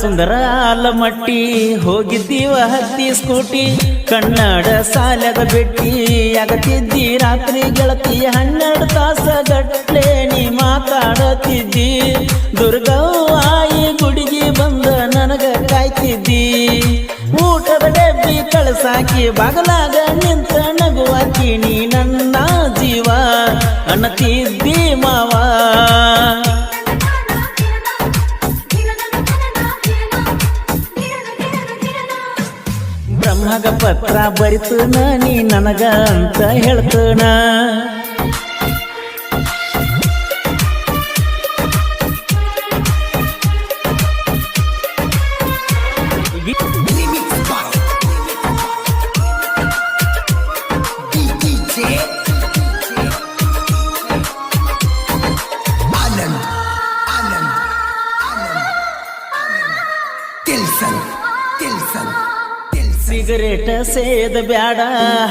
ಸುಂದರ ಆಲಮಟ್ಟಿ ಹೋಗಿದ್ದೀವ ಹತ್ತಿ ಸ್ಕೂಟಿ ಕನ್ನಡ ಸಾಲದ ಬೆಟ್ಟಿ ಆಗತಿದ್ದಿ ರಾತ್ರಿ ಗೆಳತಿ 12 ತಾಸ ಗಟ್ಲೆ ನೀ ಮಾತಾಡತಿದ್ದಿ ದುರ್ಗವ್ವಾಯಿ ಗುಡಿಗೆ ಬಂದ ನನಗ ಕಾಯ್ತಿದ್ದಿ ಊಟದ ಡಬ್ಬಿ ಕಳಸಾಕಿ ಬಾಗಲಾಗ ನಿಂತ ನಗುವಾಕಿ ನೀ ನನ್ನ ಜೀವ ಅನ್ನತಿದ್ದಿ ಮಾವ ಬ್ರಹ್ಮಗ ಪತ್ರ ಬರಿತನ ನೀ ನನಗ ಅಂತ ಹೇಳ್ತನ ಸಿಗರೇಟ ಸೇದ ಬ್ಯಾಡ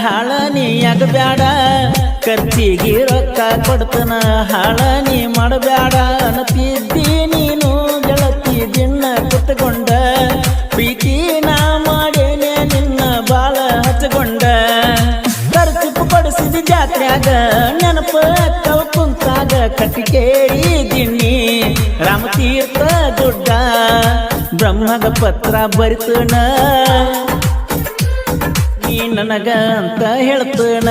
ಹಾಳ ನೀಯಾಗ ಬ್ಯಾಡ ಖರ್ಚಿಗೆ ರೊಕ್ಕ ಕೊಡ್ತನ ಹಾಳ ನೀ ಮಾಡಬ್ಯಾಡ ಅನ್ನತಿದ್ದಿ ನೀನು ಗೆಳತಿ ದಿನ ಕುತ್ಕೊಂಡ ಪ್ರೀತಿ ನಾ ಮಾಡೇನೆ ನಿನ್ನ ಬಾಳ ಹಚ್ಕೊಂಡ ಖರ್ಚು ಪಡಿಸಿದ ಜಾತ್ರ್ಯಾಗ ನೆನಪ ಕವ ಕುಂತಾಗ ಕಟ್ಟಿಕೇರಿ ದಿಣ್ಣಿ ರಾಮತೀರ್ಥ ದೊಡ್ಡ ಬ್ರಹ್ಮಗ ಪತ್ರ ಬರಿತನ ನೀ ನನಗ ಅಂತ ಹೇಳ್ತನ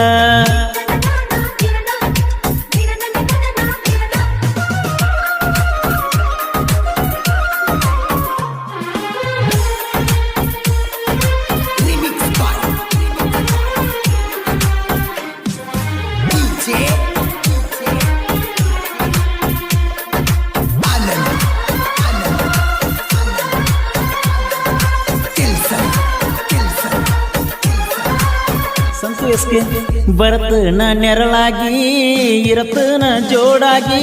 ಬರ್ತನ ನೆರಳಾಗಿ ಇರತನ ಜೋಡಾಗಿ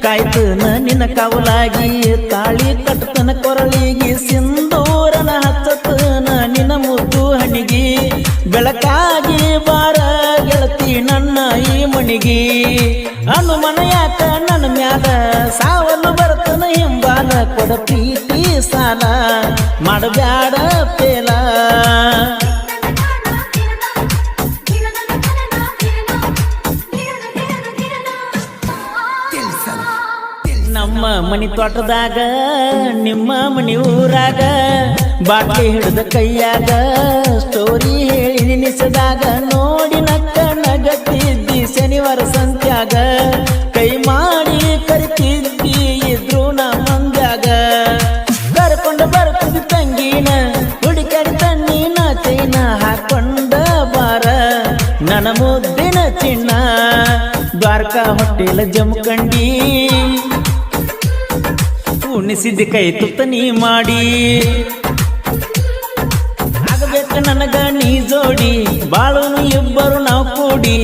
ಕಾಯ್ತನ ನಿನ್ನ ಕವಲಾಗಿ ತಾಳಿ ಕಟ್ಟತನ ಕೊರಳಿಗಿ ಸಿಂಧೂರನ ಹಚ್ಚತನ ನಿನ್ನ ಮುದ್ದು ಹಣಿಗಿ ಬೆಳಕಾಗಿ ಬಾರ ಗೆಳತಿ ನನ್ನ ಈ ಮಣಿಗಿ ಅನುಮನ ಯಾಕ ನನ್ನ ಮ್ಯಾಲ ಸಾವಲು ಬರ್ತನ ಹಿಂಬಾಲ ಕೊಡ ಪ್ರೀತಿ ಸಾಲ ಮಾಡಬ್ಯಾಡ ಪೇಲ ನಮ್ಮ ಮನಿ ತೋಟದಾಗ ನಿಮ್ಮ ಮನಿ ಊರಾಗ ಬಾಟ್ಲಿ ಹಿಡಿದ ಕೈಯಾಗ ಸ್ಟೋರಿ ಹೇಳಿ ನಿನಿಸದಾಗ ನೋಡಿ ನಕ್ಕ ನಗತಿದ್ದಿ ಶನಿವಾರ ಸಂತ್ಯಾಗ ಕೈ ಮಾಡಿ ಕರಿತಿದ್ದಿ ಇದ್ರು ನಾ ಮಂದ್ಯಾಗ ಕರ್ಕೊಂಡ ಬರ್ತಿದ್ದಿ ತಂಗಿನ ಹುಡುಕಾಡಿ ತಣ್ಣಿನ ಚೈನ ಹಾಕೊಂಡ ಬಾರ ನನ್ನ ಮುದ್ದಿನ ಚಿನ್ನ ದ್ವಾರಕಾ ಹೋಟೆಲ್ ಜಮಖಂಡಿ ಉಣಿಸಿದ್ದ ಕೈ ತುತ್ತ ನೀ ಮಾಡಿ ಆಗಬೇಕ ನನಗ ನೀ ಜೋಡಿ ಬಾಳುನು ಇಬ್ಬರು ನಾವು ಕೂಡಿ